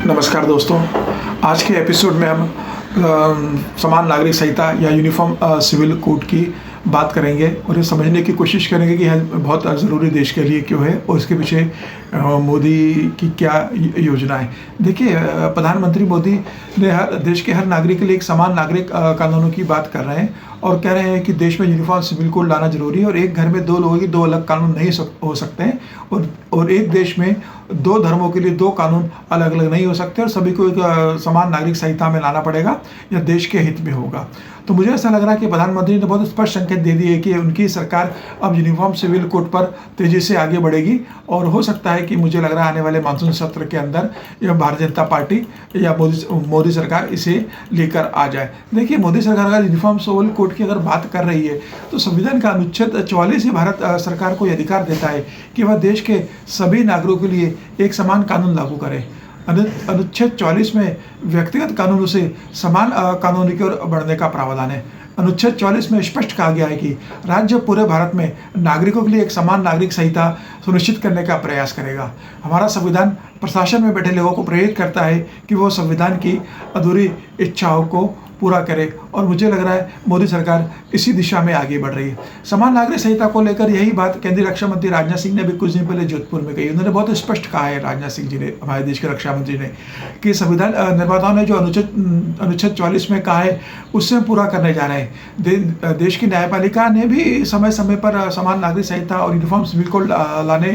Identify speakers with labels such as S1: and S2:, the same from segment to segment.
S1: नमस्कार दोस्तों। आज के एपिसोड में हम समान नागरिक संहिता या यूनिफॉर्म सिविल कोड की बात करेंगे और ये समझने की कोशिश करेंगे कि यह बहुत ज़रूरी देश के लिए क्यों है और इसके पीछे मोदी की क्या योजना है। देखिए, प्रधानमंत्री मोदी ने देश के हर नागरिक के लिए एक समान नागरिक कानूनों की बात कर रहे हैं और कह रहे हैं कि देश में यूनिफॉर्म सिविल कोड लाना जरूरी है और एक घर में दो लोगों के दो अलग कानून नहीं हो सकते हैं और एक देश में दो धर्मों के लिए दो कानून अलग अलग नहीं हो सकते और सभी को एक समान नागरिक संहिता में लाना पड़ेगा। यह देश के हित में होगा। तो मुझे ऐसा लग रहा है कि प्रधानमंत्री ने बहुत स्पष्ट संकेत दे दिए कि उनकी सरकार अब यूनिफॉर्म सिविल कोड पर तेजी से आगे बढ़ेगी और हो सकता है कि मुझे लग रहा है आने वाले मानसून सत्र के अंदर यह भारतीय जनता पार्टी या मोदी सरकार इसे लेकर आ जाए। देखिए, मोदी सरकार अगर यूनिफॉर्म सिविल कोड की अगर बात कर रही है तो संविधान का अनुच्छेद 44 ही भारत सरकार को यह अधिकार देता है कि वह देश के सभी नागरिकों के लिए एक समान कानून लागू करे। अनुच्छेद 44 में व्यक्तिगत कानूनों से समान कानून की ओर बढ़ने का प्रावधान है। अनुच्छेद 44 में स्पष्ट कहा गया है कि राज्य पूरे भारत में नागरिकों के लिए एक समान नागरिक संहिता सुनिश्चित करने का प्रयास करेगा। हमारा संविधान प्रशासन में बैठे लोगों को प्रेरित करता है कि वो संविधान की अधूरी इच्छाओं को पूरा करे और मुझे लग रहा है मोदी सरकार इसी दिशा में आगे बढ़ रही है। समान नागरिक संहिता को लेकर यही बात केंद्रीय रक्षा मंत्री राजनाथ सिंह ने भी कुछ दिन पहले जोधपुर में कही। उन्होंने बहुत स्पष्ट कहा है, राजनाथ सिंह जी ने, हमारे देश के रक्षा मंत्री ने, कि संविधान निर्माताओं ने जो अनुच्छेद 44 में कहा है उससे पूरा करने जा रहे हैं। देश की न्यायपालिका ने भी समय समय पर समान नागरिक संहिता और यूनिफॉर्म सिविल कोड लाने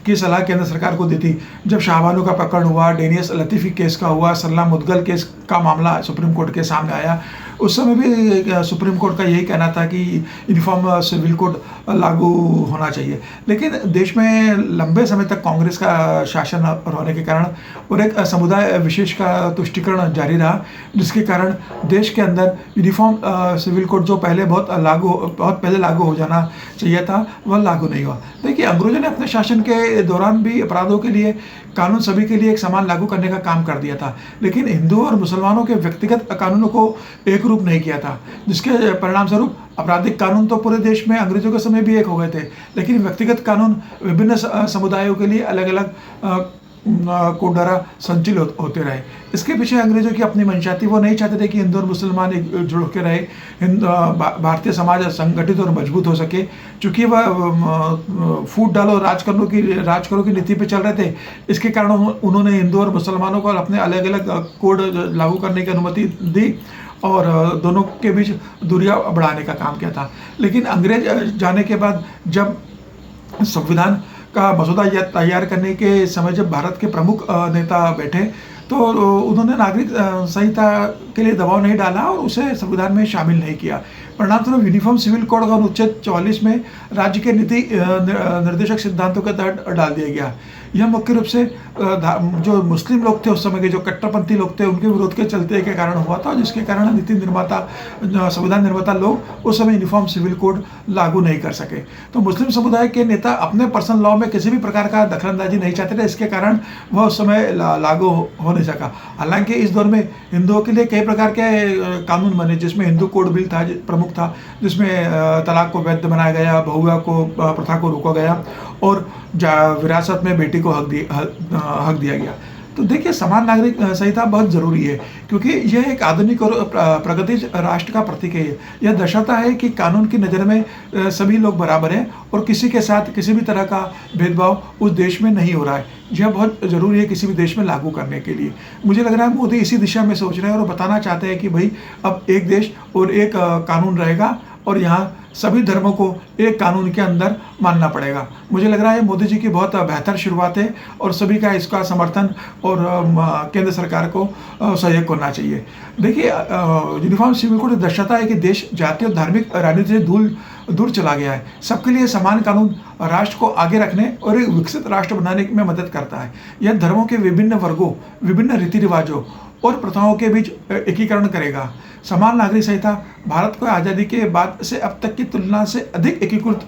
S1: की सलाह केंद्र सरकार को दी थी। जब शाहबानो का प्रकरण हुआ, डेनियस लतीफ़ी केस का हुआ, सरला मुदगल केस का मामला सुप्रीम कोर्ट के सामने आया, उस समय भी सुप्रीम कोर्ट का यही कहना था कि यूनिफॉर्म सिविल कोड लागू होना चाहिए। लेकिन देश में लंबे समय तक कांग्रेस का शासन रहने के कारण और एक समुदाय विशेष का तुष्टीकरण जारी रहा, जिसके कारण देश के अंदर यूनिफॉर्म सिविल कोड जो बहुत पहले लागू हो जाना चाहिए था, वह लागू नहीं हुआ। देखिए, अंग्रेजों ने अपने शासन के दौरान भी अपराधों के लिए कानून सभी के लिए एक समान लागू करने का काम कर दिया था, लेकिन हिंदुओं और मुसलमानों के व्यक्तिगत कानूनों को एक रूप नहीं किया था, जिसके परिणाम स्वरूप आपराधिक कानून तो पूरे देश में अंग्रेजों के समय भी एक हो गए थे, लेकिन व्यक्तिगत कानून विभिन्न समुदायों के लिए अलग अलग कोड द्वारा संचालित होते रहे। इसके पीछे अंग्रेजों की अपनी मंशा थी। वो नहीं चाहते थे कि हिंदू और मुसलमान एकजुट के रहे, भारतीय समाज संगठित और मजबूत हो सके। चूंकि वह फूट डालो राज करो की नीति पे चल रहे थे, इसके कारण उन्होंने हिंदू और मुसलमानों को अपने अलग अलग कोड लागू करने की अनुमति दी और दोनों के बीच दूरियां बढ़ाने का काम किया था। लेकिन अंग्रेज जाने के बाद जब संविधान का मसौदा तैयार करने के समय जब भारत के प्रमुख नेता बैठे तो उन्होंने नागरिक संहिता के लिए दबाव नहीं डाला और उसे संविधान में शामिल नहीं किया। परिणामस्वरूप यूनिफॉर्म सिविल कोड का अनुच्छेद 44 में राज्य के नीति निर्देशक सिद्धांतों के तहत डाल दिया गया। यह मुख्य रूप से जो मुस्लिम लोग थे उस समय के, जो कट्टरपंथी लोग थे, उनके विरोध के चलते के कारण हुआ था, जिसके कारण संविधान निर्माता लोग उस समय यूनिफॉर्म सिविल कोड लागू नहीं कर सके। तो मुस्लिम समुदाय के नेता अपने पर्सनल लॉ में किसी भी प्रकार का दखलंदाजी नहीं चाहते थे, इसके कारण वह उस समय लागू हो नहीं सका। हालांकि इस दौर में हिंदुओं के लिए कई प्रकार के कानून बने, जिसमें हिंदू कोड बिल था, प्रमुख था, जिसमें तलाक को वैध बनाया गया, बहुविवाह को प्रथा को रोका गया और विरासत में बेटी को हक दिया गया। तो देखिए, समान नागरिक संहिता बहुत ज़रूरी है क्योंकि यह एक आधुनिक और प्रगतिशील राष्ट्र का प्रतीक है। यह दर्शाता है कि कानून की नज़र में सभी लोग बराबर हैं और किसी के साथ किसी भी तरह का भेदभाव उस देश में नहीं हो रहा है। यह बहुत ज़रूरी है किसी भी देश में लागू करने के लिए। मुझे लग रहा है मोदी इसी दिशा में सोच रहे हैं और बताना चाहते हैं कि भाई अब एक देश और एक कानून रहेगा और यहाँ सभी धर्मों को एक कानून के अंदर मानना पड़ेगा। मुझे लग रहा है मोदी जी की बहुत बेहतर शुरुआत है और सभी का इसका समर्थन और केंद्र सरकार को सहयोग करना चाहिए। देखिए, यूनिफॉर्म सिविल कोड दर्शाता है कि देश जातीय और धार्मिक राजनीति से दूर चला गया है। सबके लिए समान कानून राष्ट्र को आगे रखने और एक विकसित राष्ट्र बनाने में मदद करता है। यह धर्मों के विभिन्न वर्गों, विभिन्न रीति रिवाजों और प्रथाओं के बीच एकीकरण करेगा। समान नागरिक संहिता भारत को आज़ादी के बाद से अब तक की तुलना से अधिक एकीकृत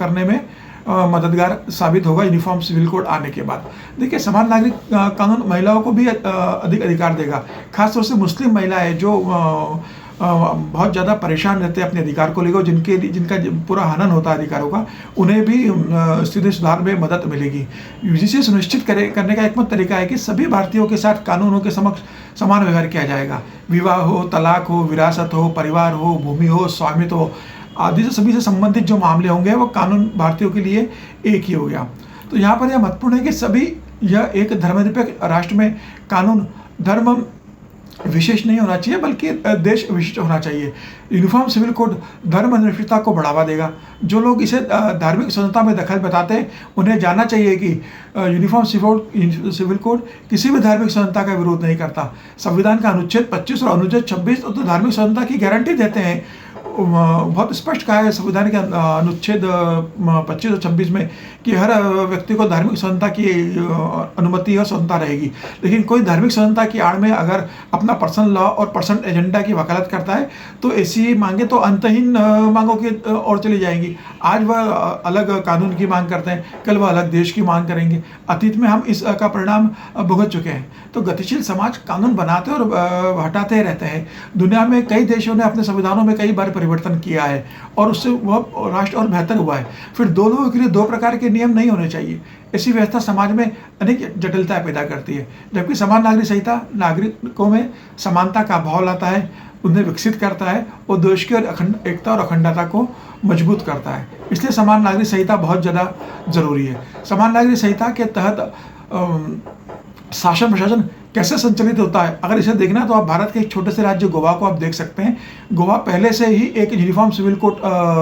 S1: करने में मददगार साबित होगा यूनिफॉर्म सिविल कोड आने के बाद। देखिए, समान नागरिक कानून महिलाओं को भी अधिक अधिकार देगा। खासतौर से मुस्लिम महिलाएं जो बहुत ज़्यादा परेशान रहते हैं अपने अधिकार को लेकर, जिनका पूरा हनन होता है अधिकारों का, उन्हें भी स्थिति सुधार में मदद मिलेगी। यूजीसी सुनिश्चित करने का एकमात्र तरीका है कि सभी भारतीयों के साथ कानूनों के समक्ष समान व्यवहार किया जाएगा। विवाह हो, तलाक हो, विरासत हो, परिवार हो, भूमि हो, स्वामित्व हो, आदि से सभी से संबंधित जो मामले होंगे वो कानून भारतीयों के लिए एक ही हो गया। तो यहाँ पर यह महत्वपूर्ण है कि सभी, यह एक धर्मनिरपेक्ष राष्ट्र में कानून धर्म विशेष नहीं होना चाहिए बल्कि देश विशिष्ट होना चाहिए। यूनिफॉर्म सिविल कोड धर्मनिरपेक्षता को बढ़ावा देगा। जो लोग इसे धार्मिक स्वतंत्रता में दखल बताते हैं उन्हें जानना चाहिए कि यूनिफॉर्म सिविल कोड किसी भी धार्मिक स्वतंत्रता का विरोध नहीं करता। संविधान का अनुच्छेद 25 और अनुच्छेद 26 तो धार्मिक स्वतंत्रता की गारंटी देते हैं। बहुत स्पष्ट कहा है संविधान के अनुच्छेद 25 और 26 में कि हर व्यक्ति को धार्मिक स्वतंत्रता की अनुमति और स्वतंत्रता रहेगी। लेकिन कोई धार्मिक स्वतंत्रता की आड़ में अगर अपना पर्सनल लॉ और पर्सनल एजेंडा की वकालत करता है तो ऐसी मांगे तो अंतहीन मांगों की ओर चली जाएंगी। आज वह अलग कानून की मांग करते हैं, कल वह अलग देश की मांग करेंगे। अतीत में हम इसका परिणाम भुगत चुके हैं। तो गतिशील समाज कानून बनाते और हटाते रहते हैं। दुनिया में कई देशों ने अपने संविधानों में कई बार परिवर्तन किया है और उससे वह राष्ट्र और बेहतर हुआ है। फिर दो लोगों के लिए दो प्रकार के नियम नहीं होने चाहिए। ऐसी व्यवस्था समाज में अनेक जटिलताएं पैदा करती है, जबकि समान नागरिक संहिता नागरिकों में समानता का भाव लाता है, उन्हें विकसित करता है और देश की एकता और अखंडता को मजबूत करता है। इसलिए समान नागरिक संहिता बहुत ज़्यादा ज़रूरी है। समान नागरिक संहिता के तहत शासन प्रशासन कैसे संचालित होता है, अगर इसे देखना तो आप भारत के एक छोटे से राज्य गोवा को आप देख सकते हैं। गोवा पहले से ही एक यूनिफॉर्म सिविल कोड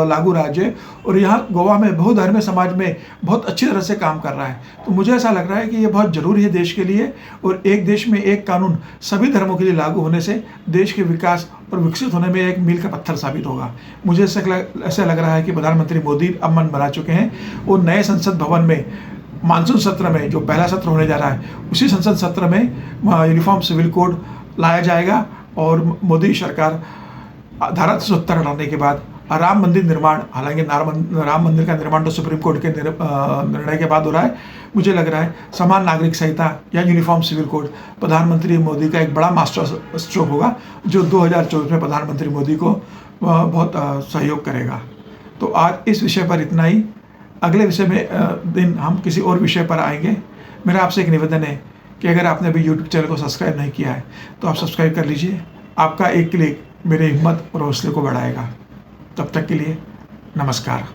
S1: लागू राज्य है और यहाँ गोवा में बहुधर्मीय समाज में बहुत अच्छी तरह से काम कर रहा है। तो मुझे ऐसा लग रहा है कि ये बहुत ज़रूरी है देश के लिए, और एक देश में एक कानून सभी धर्मों के लिए लागू होने से देश के विकास और विकसित होने में एक मील का पत्थर साबित होगा। मुझे ऐसा लग रहा है कि प्रधानमंत्री मोदी अब मन बना चुके हैं और नए संसद भवन में मानसून सत्र में, जो पहला सत्र होने जा रहा है, उसी संसद सत्र में यूनिफॉर्म सिविल कोड लाया जाएगा और मोदी सरकार धारा 370 हटाने के बाद राम मंदिर निर्माण, हालांकि राम मंदिर का निर्माण तो सुप्रीम कोर्ट के निर्णय के बाद हो रहा है, मुझे लग रहा है समान नागरिक संहिता या यूनिफॉर्म सिविल कोड प्रधानमंत्री मोदी का एक बड़ा मास्टर स्ट्रोक होगा, जो 2024 में प्रधानमंत्री मोदी को बहुत सहयोग करेगा। तो आज इस विषय पर इतना ही। अगले विषय में दिन हम किसी और विषय पर आएंगे। मेरा आपसे एक निवेदन है कि अगर आपने अभी YouTube चैनल को सब्सक्राइब नहीं किया है तो आप सब्सक्राइब कर लीजिए। आपका एक क्लिक मेरी हिम्मत और हौसले को बढ़ाएगा। तब तक के लिए नमस्कार।